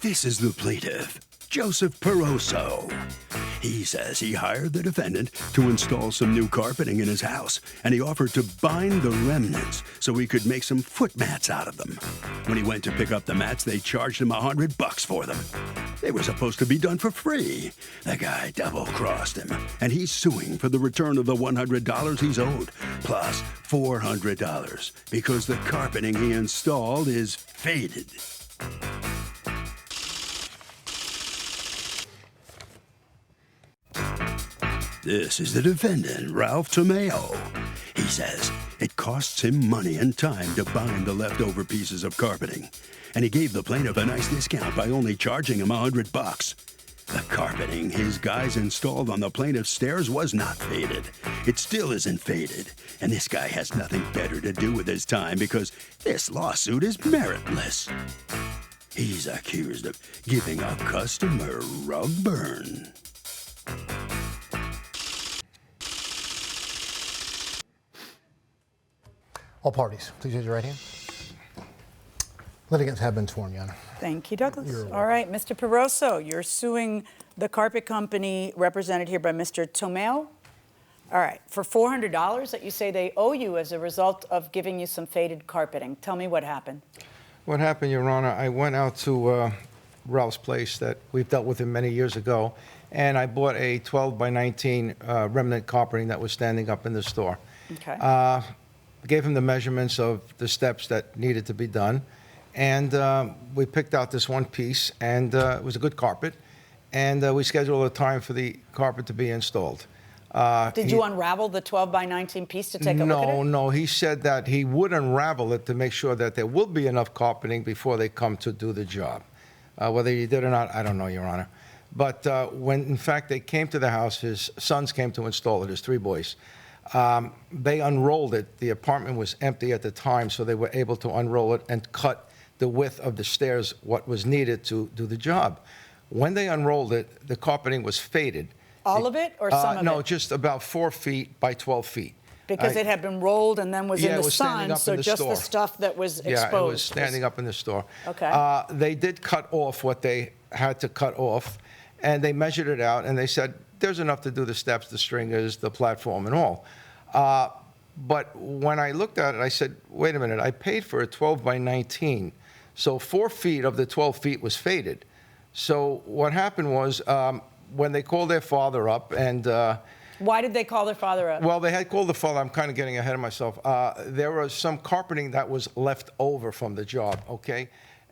This is the plaintiff, Joseph Peroso. He says he hired the defendant to install some new carpeting in his house, and he offered to bind the remnants so he could make some foot mats out of them. When he went to pick up the mats, they charged him $100 for them. They were supposed to be done for free. The guy double-crossed him, and he's suing for the return of the $100 he's owed, plus $400, because the carpeting he installed is faded. This is the defendant, Ralph Tomeo. He says it costs him money and time to bind the leftover pieces of carpeting, and he gave the plaintiff a nice discount by only charging him $100. The carpeting his guys installed on the plaintiff's stairs was not faded. It still isn't faded, and this guy has nothing better to do with his time because this lawsuit is meritless. He's accused of giving a customer rug burn. All parties, please raise your right hand. Litigants have been sworn, Your Honor. Thank you, Douglas. All right, Mr. Peroso, you're suing the carpet company represented here by Mr. Tomeo. All right, for $400 that you say they owe you as a result of giving you some faded carpeting. Tell me what happened. What happened, Your Honor, I went out to Ralph's place that we've dealt with him many years ago, and I bought a 12 by 19 remnant carpeting that was standing up in the store. Okay. Gave him the measurements of the steps that needed to be done, and we picked out this one piece, and it was a good carpet, and we scheduled a time for the carpet to be installed. Did you unravel the 12 by 19 piece to take a look at it? No, he said that he would unravel it to make sure that there will be enough carpeting before they come to do the job. Whether he did or not, I don't know, Your Honor. But when, in fact, they came to the house, his sons came to install it, his three boys. They unrolled it. The apartment was empty at the time, so they were able to unroll it and cut the width of the stairs, what was needed to do the job. When they unrolled it, the carpeting was faded. All of it or some of it? No, just about 4 feet by 12 feet. Because it had been rolled and then was in the sun, so just the stuff that was exposed. Yeah, it was standing up in the store. Okay. They did cut off what they had to cut off, and they measured it out, and they said, there's enough to do the steps, the stringers, the platform, and all. But when I looked at it, I said, wait a minute, I paid for a 12 by 19, so 4 feet of the 12 feet was faded. So what happened was, when they called their father up and... Why did they call their father up? Well, they had called the father. I'm kind of getting ahead of myself. There was some carpeting that was left over from the job, okay?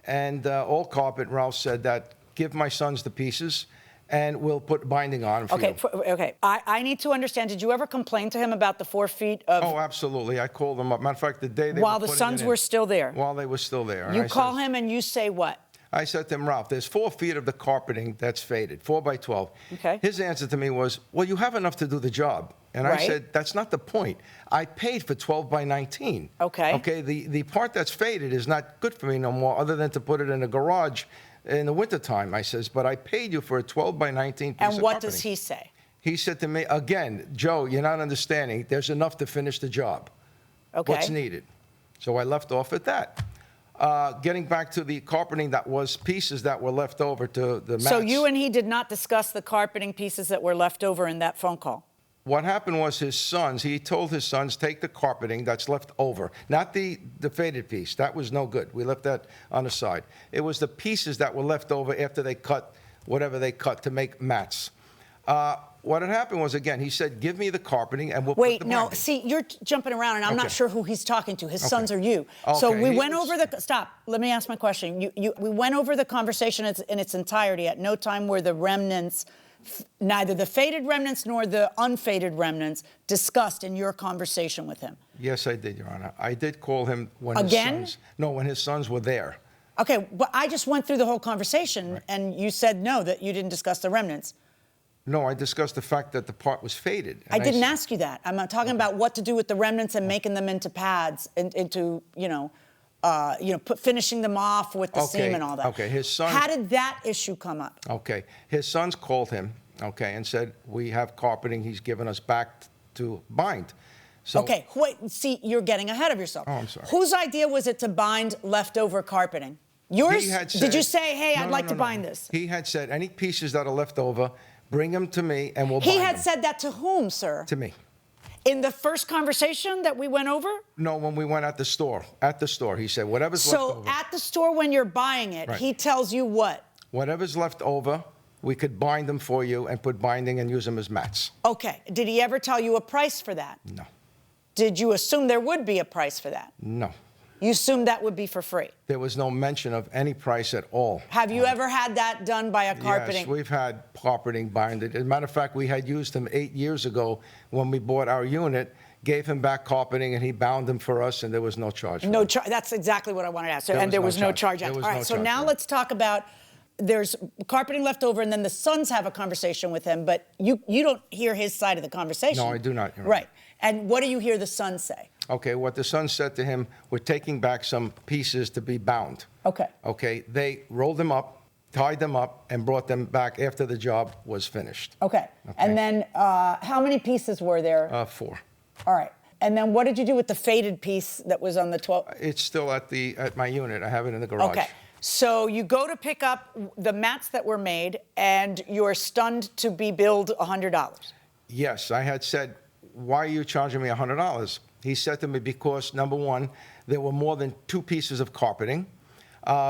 And all carpet, Ralph said that, give my sons the pieces, and we'll put binding on for you. Okay. I need to understand, did you ever complain to him about the 4 feet of... Oh, absolutely. I called them up. Matter of fact, the day they While were the sons were still there? While they were still there. You call him and you say what? I said to him, Ralph, there's 4 feet of the carpeting that's faded, 4 by 12. Okay. His answer to me was, well, you have enough to do the job. And I said, that's not the point. I paid for 12 by 19. Okay. Okay, the part that's faded is not good for me no more, other than to put it in a garage in the wintertime, I says, but I paid you for a 12 by 19 piece of carpeting. And what does he say? He said to me, again, Joe, you're not understanding. There's enough to finish the job. Okay. What's needed? So I left off at that. Getting back to the carpeting that was pieces that were left over to the mats. So you and he did not discuss the carpeting pieces that were left over in that phone call? What happened was his sons, he told his sons, take the carpeting that's left over. Not the faded piece. That was no good. We left that on the side. It was the pieces that were left over after they cut whatever they cut to make mats. What had happened was, again, he said, give me the carpeting and we'll put the binding. Wait, no, see, you're jumping around and I'm not sure who he's talking to. His sons or you. Okay. So we went over the, stop, let me ask my question. We went over the conversation in its entirety. At no time were the remnants, neither the faded remnants nor the unfaded remnants, discussed in your conversation with him. Yes, I did, Your Honor. I did call him when when his sons were there. Okay, but I just went through the whole conversation and you said no, that you didn't discuss the remnants. No, I discussed the fact that the part was faded. I didn't ask you that. I'm talking about what to do with the remnants and making them into pads, into finishing them off with the seam and all that. Okay, his son. How did that issue come up? Okay, his sons called him, and said, we have carpeting he's given us back to bind. So, okay, wait, see, you're getting ahead of yourself. Oh, I'm sorry. Whose idea was it to bind leftover carpeting? Yours? He had Did you said- say, hey, No, I'd no, like no, to no. bind this? He had said, any pieces that are left over, bring them to me and we'll bind He them. had said that to whom, sir? To me. In the first conversation that we went over? No, when we went at the store. At the store, he said, whatever's left So over. at the store when you're buying it, Right. he tells you what? Whatever's left over, we could bind them for you and put binding and use them as mats. Okay. Did he ever tell you a price for that? No. Did you assume there would be a price for that? No. You assumed that would be for free? There was no mention of any price at all. Have you ever had that done by a carpeting? Yes, we've had carpeting binded. As a matter of fact, we had used him 8 years ago when we bought our unit, gave him back carpeting, and he bound them for us, and there was no charge. No charge. That's exactly what I wanted to ask. There And there was no charge. charge. There was All right. no So charge now for it. let's talk about. There's carpeting left over, and then the sons have a conversation with him, but you don't hear his side of the conversation. No, I do not, Your Honor. Right. And what do you hear the son say? Okay, what the son said to him, we're taking back some pieces to be bound. Okay. Okay, they rolled them up, tied them up, and brought them back after the job was finished. Okay. And then how many pieces were there? 4. All right. And then what did you do with the faded piece that was on the 12? It's still at my unit. I have it in the garage. Okay. So you go to pick up the mats that were made, and you're stunned to be billed $100. Yes, I had said, why are you charging me $100? He said to me, because, number one, there were more than 2 pieces of carpeting.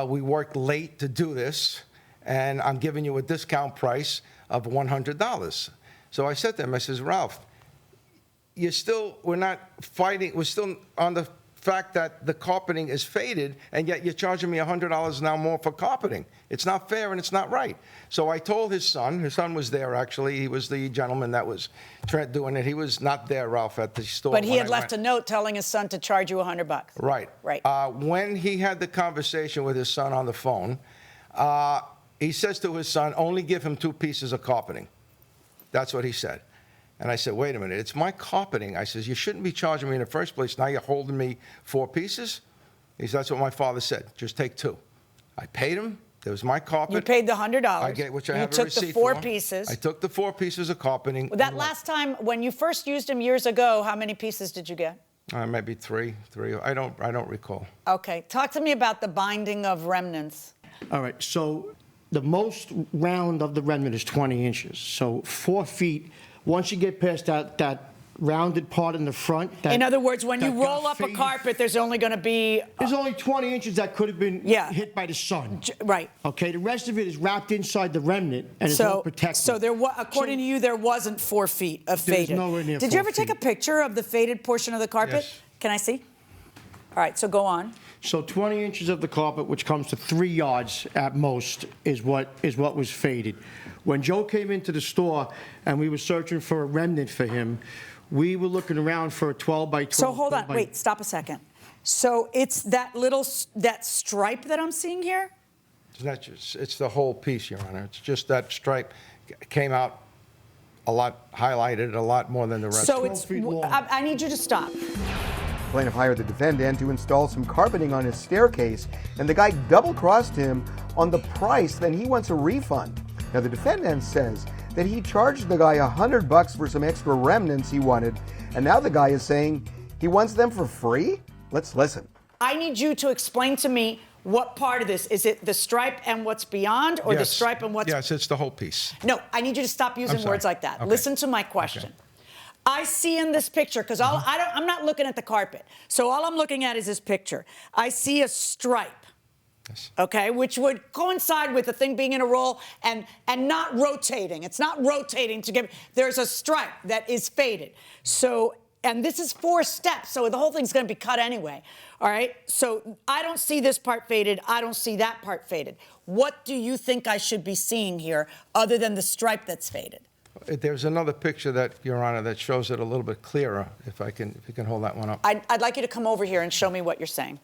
We worked late to do this, and I'm giving you a discount price of $100. So I said to him, I says, Ralph, we're not fighting, we're still on the fact that the carpeting is faded, and yet you're charging me $100 now more for carpeting. It's not fair and it's not right. So I told his son was there actually, he was the gentleman that was doing it. He was not there, Ralph, at the store. But he when had I left a went. note telling his son to charge you $100. Right. Right. When he had the conversation with his son on the phone, he says to his son, only give him 2 pieces of carpeting. That's what he said. And I said, wait a minute, it's my carpeting. I says, you shouldn't be charging me in the first place. Now you're holding me 4 pieces? He said, that's what my father said. Just take 2. I paid him. It was my carpet. You paid the $100. Which I you have a took receipt the 4 for. pieces. I took the 4 pieces of carpeting. Well, that last time, when you first used him years ago, how many pieces did you get? Maybe 3. I don't recall. Okay. Talk to me about the binding of remnants. All right, so the most round of the remnant is 20 inches. So 4 feet, once you get past that rounded part in the front. In other words, when you that roll got up a faded, carpet, there's only going to be... There's only 20 inches that could have been hit by the sun. Right. Okay, the rest of it is wrapped inside the remnant and is all protected. So according to you, there wasn't 4 feet of There's faded. nowhere near Did you 4 ever take a feet. picture of the faded portion of the carpet? Yes. Can I see? All right, so go on. So 20 inches of the carpet, which comes to 3 yards at most, is what was faded. When Joe came into the store and we were searching for a remnant for him, we were looking around for a 12 by 12. So hold on, 12 by- wait, stop a second. So it's that stripe that I'm seeing here? It's the whole piece, Your Honor. It's just that stripe came out a lot, highlighted a lot more than the rest. So 12 it's, feet long. I need you to stop. Plaintiff hired the defendant to install some carpeting on his staircase, and the guy double-crossed him on the price, then he wants a refund. Now, the defendant says that he charged the guy $100 for some extra remnants he wanted, and now the guy is saying he wants them for free? Let's listen. I need you to explain to me what part of this. Is it the stripe and what's beyond, or the Yes. stripe and what's... Yes, it's the whole piece. No, I need you to stop using sorry. words like that. Okay. Listen to my question. Okay. I see in this picture, because I'm not looking at the carpet, so all I'm looking at is this picture. I see a stripe, Yes. okay, which would coincide with the thing being in a roll and not rotating. It's not rotating to give. There's a stripe that is faded. So, and this is 4 steps, so the whole thing's going to be cut anyway. All right. So I don't see this part faded. I don't see that part faded. What do you think I should be seeing here, other than the stripe that's faded? There's another picture that, Your Honor, that shows it a little bit clearer. If you can hold that one up. I'd like you to come over here and show me what you're saying.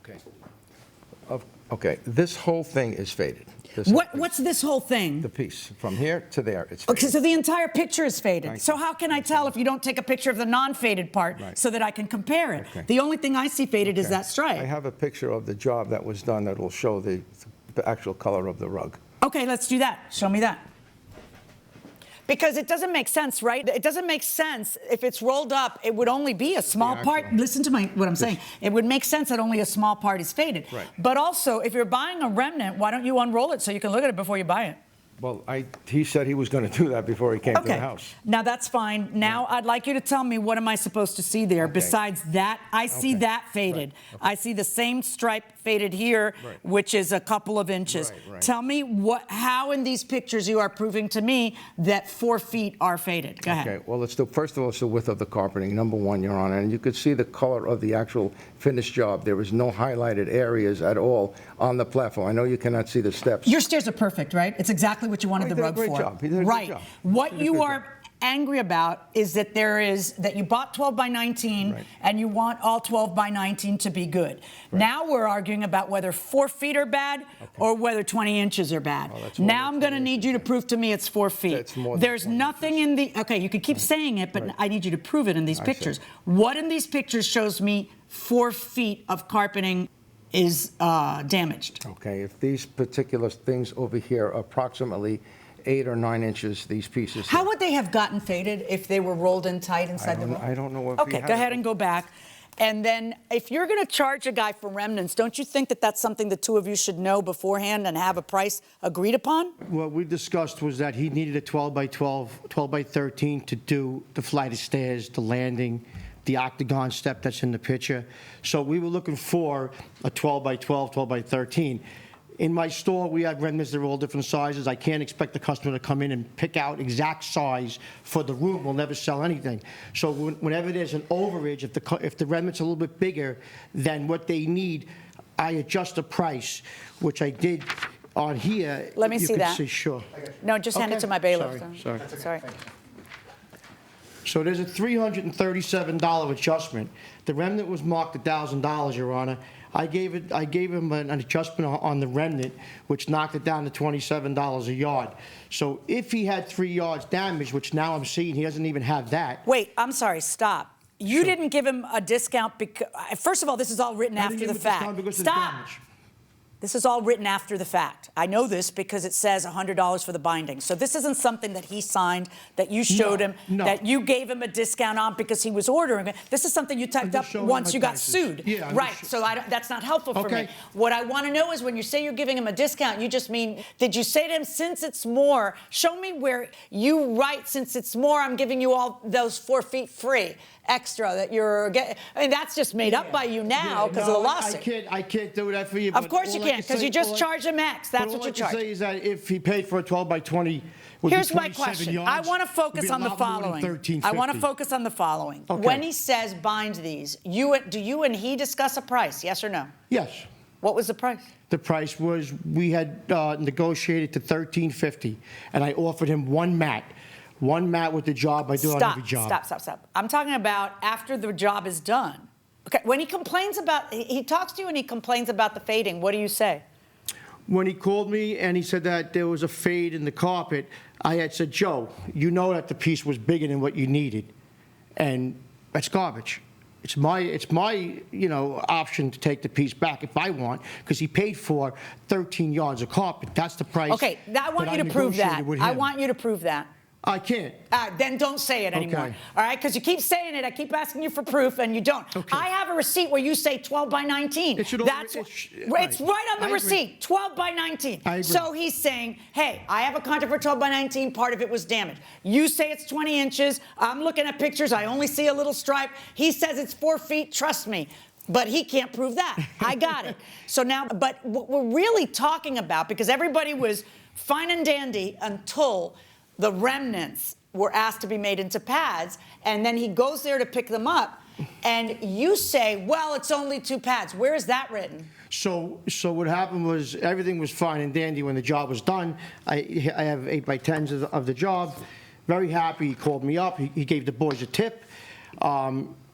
Okay. Okay. This whole thing is faded. What's this whole thing? The piece from here to there. It's faded. Okay, so the entire picture is faded. Thank So you. how can I tell if you don't take a picture of the non-faded part Right. so that I can compare it? Okay. The only thing I see faded is Okay. that stripe. I have a picture of the job that was done that will show the actual color of the rug. Okay, let's do that. Show me that. Because it doesn't make sense, right? It doesn't make sense if it's rolled up, it would only be a small part. Listen to what I'm saying. It would make sense that only a small part is faded. Right. But also, if you're buying a remnant, why don't you unroll it so you can look at it before you buy it? Well, he said he was going to do that before he came to the house. Now that's fine. Now I'd like you to tell me, what am I supposed to see there besides that? I see that faded. Right. Okay. I see the same stripe faded here, which is a couple of inches. Right. Tell me how in these pictures you are proving to me that 4 feet are faded. Go ahead. Okay, well, first of all, it's the width of the carpeting, number one, Your Honor, and you could see the color of the actual finished job. There was no highlighted areas at all on the platform. I know you cannot see the steps. Your stairs are perfect, right? It's exactly what you wanted the rug for. He did a great job. He did a right. good job. What you are angry about is that that you bought 12 by 19 and you want all 12 by 19 to be good. Now we're arguing about whether 4 feet are bad or whether 20 inches are bad. Now I'm going to need you to prove to me it's 4 feet. There's nothing in the, okay, you could keep saying it, but I need you to prove it in these pictures. What in these pictures shows me 4 feet of carpeting is damaged? Okay, if these particular things over here are approximately 8 or 9 inches, these pieces. How would they have gotten faded if they were rolled in tight inside the room? I don't know if Okay, go ahead and go back. And then if you're going to charge a guy for remnants, don't you think that that's something the two of you should know beforehand and have a price agreed upon? What we discussed was that he needed a 12 by 12, 12 by 13 to do the flight of stairs, the landing, the octagon step that's in the picture. So we were looking for a 12 by 12, 12 by 13. In my store, we have remnants that are all different sizes. I can't expect the customer to come in and pick out exact size for the room. We'll never sell anything. So whenever there's an overage, if the remnant's a little bit bigger than what they need, I adjust the price, which I did on here. Let me see that. Sure. No, just hand it to my bailiff. Sorry. So there's a $337 adjustment. The remnant was marked $1,000, Your Honor. I gave him an adjustment on the remnant, which knocked it down to $27 a yard. So if he had 3 yards damaged, which now I'm seeing he doesn't even have that. Wait, I'm sorry, stop. You didn't give him a discount because, first of all, this is all written after the fact. Stop. This is all written after the fact. I know this because it says $100 for the binding. So this isn't something that he signed, that you showed him, that you gave him a discount on because he was ordering it. This is something you typed up once you got sued. Yeah, right, so that's not helpful for me. What I want to know is when you say you're giving him a discount, you just mean, did you say to him, since it's more, show me where you write, since it's more, I'm giving you all those 4 feet free. Extra that you're getting. I mean, that's just made up by you now because of the lawsuit. I can't do that for you. Of course you can't, because you just charge him X. That's what you charge. All I can say is that if he paid for a 12 by 20, here's my question. I want to focus on the following. I want to focus on the following. When he says bind these, do you and he discuss a price? Yes or no? Yes. What was the price? The price was, we had negotiated to $1,350, and I offered him one mat. One mat with the job, I do on every job. Stop. I'm talking about after the job is done. Okay, when he complains about, he talks to you and he complains about the fading, what do you say? When he called me and he said that there was a fade in the carpet, I had said, Joe, you know that the piece was bigger than what you needed, and that's garbage. It's my option to take the piece back if I want, because he paid for 13 yards of carpet. That's the price. Okay, I want you to prove that. I want you to prove that. I can't. Then don't say it anymore. All right? Because you keep saying it. I keep asking you for proof, and you don't. I have a receipt where you say 12 by 19. It's right on the receipt, 12 by 19. I agree. So he's saying, hey, I have a contract for 12 by 19. Part of it was damaged. You say it's 20 inches. I'm looking at pictures. I only see a little stripe. He says it's 4 feet. Trust me. But he can't prove that. I got it. So now, but what we're really talking about, because everybody was fine and dandy until the remnants were asked to be made into pads, and then he goes there to pick them up, and you say, well, it's only 2 pads. Where is that written? So what happened was everything was fine and dandy when the job was done. I have 8 by 10s of the job. Very happy. He called me up. He gave the boys a tip.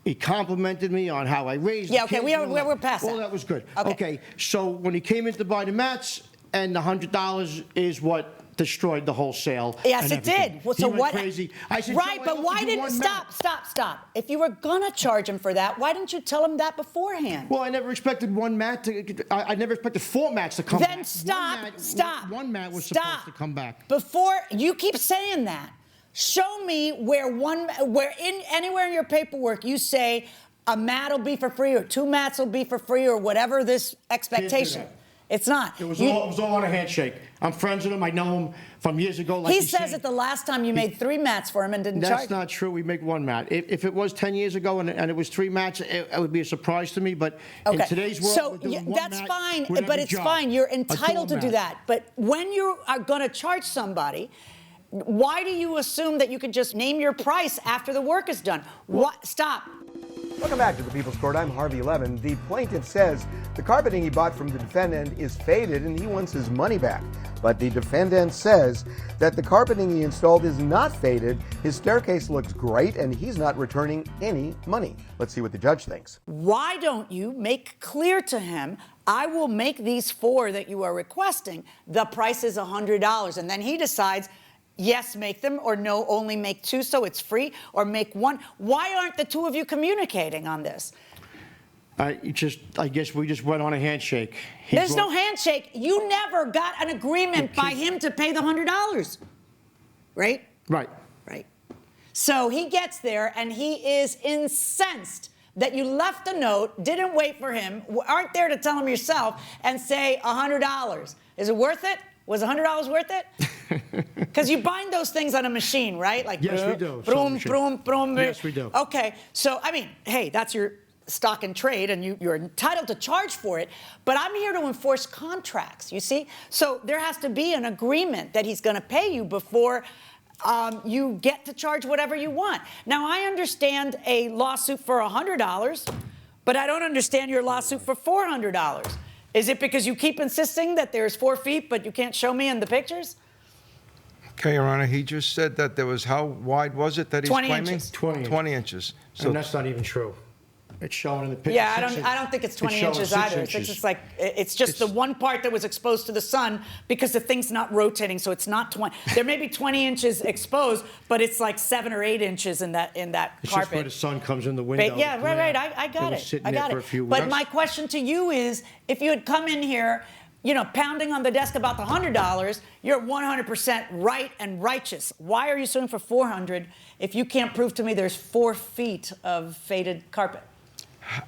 He complimented me on how I raised the kids. We're past that. All that was good. Okay, so when he came in to buy the mats, and the $100 is what destroyed the whole sale. Yes, it did. Well, so what? Crazy. I said, right, but why didn't stop? If you were gonna charge him for that, why didn't you tell him that beforehand? Well, I never expected one mat to. I never expected 4 mats to come back. Then stop. One mat was supposed to come back. Before you keep saying that. Show me where anywhere in your paperwork you say a mat will be for free or 2 mats will be for free or whatever this expectation. It's not. It was all on a handshake. I'm friends with him. I know him from years ago. Like he says that the last time you made 3 mats for him and didn't charge. That's not true. We make 1 mat. If it was 10 years ago and it was 3 mats, it would be a surprise to me. But in today's world, so we're doing 1 that's mat fine. with But every it's job. fine. You're entitled to do mat. that. But when you are going to charge somebody, why do you assume that you can just name your price after the work is done? What? Stop. Welcome back to the People's Court. I'm Harvey Levin. The plaintiff says the carpeting he bought from the defendant is faded and he wants his money back. But the defendant says that the carpeting he installed is not faded, his staircase looks great, and he's not returning any money. Let's see what the judge thinks. Why don't you make clear to him, I will make these 4 that you are requesting, the price is $100, and then he decides, yes, make them, or no, only make 2 so it's free, or make 1. Why aren't the 2 of you communicating on this? I guess we just went on a handshake. There's no handshake. You never got an agreement by him to pay the $100, right? Right. Right. So he gets there, and he is incensed that you left a note, didn't wait for him, aren't there to tell him yourself, and say $100. Is it worth it? Was $100 worth it? Because you bind those things on a machine, right? Like yes, we do. Broom, broom, broom. Yes, we do. Okay, so I mean, hey, that's your stock and trade, and you're entitled to charge for it. But I'm here to enforce contracts. You see, so there has to be an agreement that he's going to pay you before you get to charge whatever you want. Now, I understand a lawsuit for $100, but I don't understand your lawsuit for $400. Is it because you keep insisting that there's 4 feet, but you can't show me in the pictures? Okay, Your Honor, he just said that there was, how wide was it that he's 20 claiming? inches. 20 inches. So And that's not even true. It's shown in the picture. Yeah, I don't think it's 20 inches either. It's just like, it's just the one part that was exposed to the sun because the thing's not rotating, so it's not 20. There may be 20 inches exposed, but it's like 7 or 8 inches in that It's carpet. just where the sun comes in the window. Yeah, right. I got it. I got it. But my question to you is, if you had come in here, you know, pounding on the desk about the $100, you're 100% right and righteous. Why are you suing for $400 if you can't prove to me there's 4 feet of faded carpet?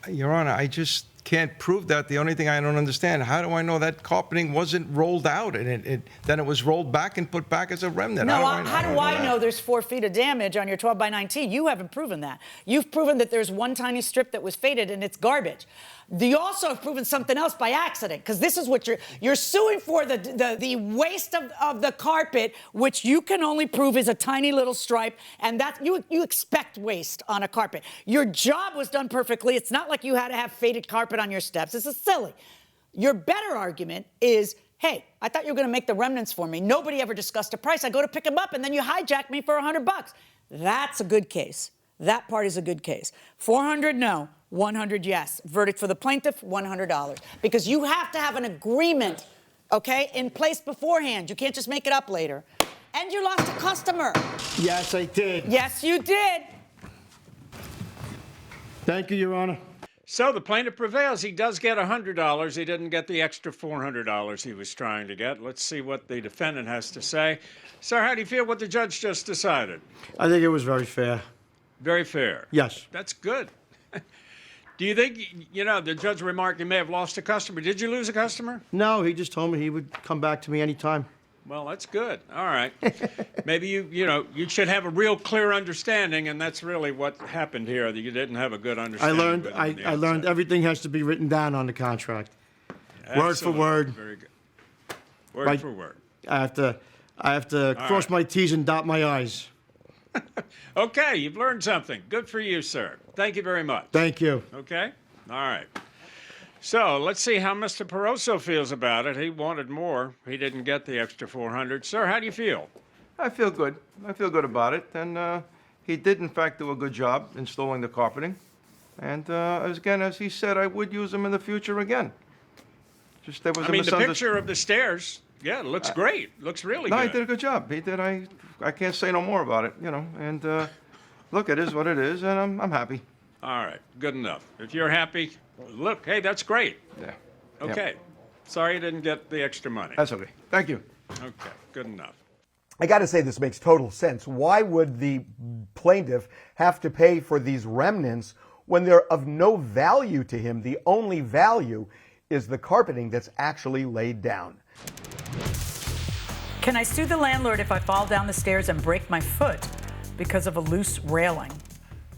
Your Honor, I just can't prove that. The only thing I don't understand, how do I know that carpeting wasn't rolled out and then it was rolled back and put back as a remnant? No, how do I know there's 4 feet of damage on your 12 by 19? You haven't proven that. You've proven that there's one tiny strip that was faded and it's garbage. You also have proven something else by accident, because this is what you're suing for, the waste of the carpet, which you can only prove is a tiny little stripe, and that you expect waste on a carpet. Your job was done perfectly. It's not like you had to have faded carpet on your steps. This is silly. Your better argument is, hey, I thought you were going to make the remnants for me. Nobody ever discussed a price. I go to pick them up, and then you hijack me for $100. That's a good case. That part is a good case. $400, no. $100, yes. Verdict for the plaintiff, $100. Because you have to have an agreement, okay, in place beforehand. You can't just make it up later. And you lost a customer. Yes, I did. Yes, you did. Thank you, Your Honor. So the plaintiff prevails. He does get $100. He didn't get the extra $400 he was trying to get. Let's see what the defendant has to say. Sir, how do you feel what the judge just decided? I think it was very fair. Very fair. Yes. That's good. Do you think, you know, the judge remarked you may have lost a customer. Did you lose a customer? No, he just told me he would come back to me anytime. Well, that's good. All right. Maybe you should have a real clear understanding, and that's really what happened here, that you didn't have a good understanding. I learned everything has to be written down on the contract. Word for word. Very good. Word for word. I have to cross my T's and dot my I's. Okay, you've learned something. Good for you, sir. Thank you very much. Thank you. Okay? All right. So let's see how Mr. Peroso feels about it. He wanted more. He didn't get the extra $400. Sir, how do you feel? I feel good. I feel good about it. And he did, in fact, do a good job installing the carpeting. And as he said, I would use them in the future again. Just there was a the picture of the stairs, yeah, it looks great. Looks really good. No, he did a good job. He did. I can't say no more about it, you know. And look, it is what it is, and I'm happy. All right, good enough. If you're happy, look, hey, that's great. Yeah. Okay. Yeah. Sorry you didn't get the extra money. That's okay. Thank you. Okay, good enough. I got to say, this makes total sense. Why would the plaintiff have to pay for these remnants when they're of no value to him? The only value is the carpeting that's actually laid down. Can I sue the landlord if I fall down the stairs and break my foot because of a loose railing?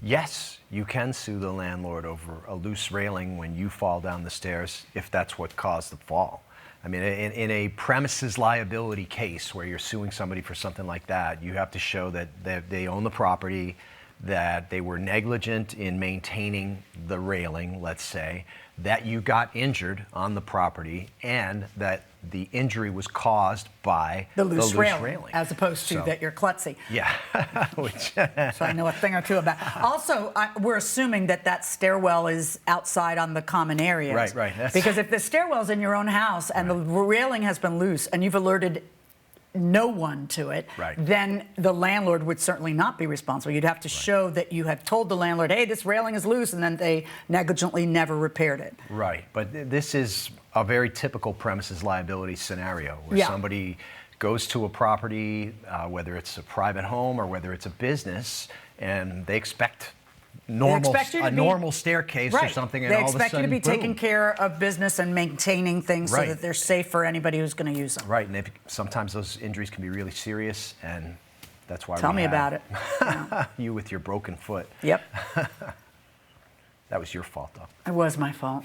Yes, you can sue the landlord over a loose railing when you fall down the stairs if that's what caused the fall. I mean, in a premises liability case where you're suing somebody for something like that, you have to show that they own the property, that they were negligent in maintaining the railing, let's say, that you got injured on the property, and that the injury was caused by the loose railing, as opposed to So, that you're klutzy. Yeah. So I know a thing or two about. Also, we're assuming that that stairwell is outside on the common areas. Right, right. Because if the stairwell's in your own house and the railing has been loose and you've alerted no one to it, Right. then the landlord would certainly not be responsible. You'd have to show that you have told the landlord, hey, this railing is loose, and then they negligently never repaired it. Right, but this is a very typical premises liability scenario where Yeah. somebody goes to a property, whether it's a private home or whether it's a business, and they expect normal staircase or something, and they all of a expect you to sudden, be taking boom. care of business and maintaining things so Right. that they're safe for anybody who's going to use them. Right, and sometimes those injuries can be really serious, and that's why Tell we me have about it. Yeah. you with your broken foot. Yep, That was your fault, though. it was my fault.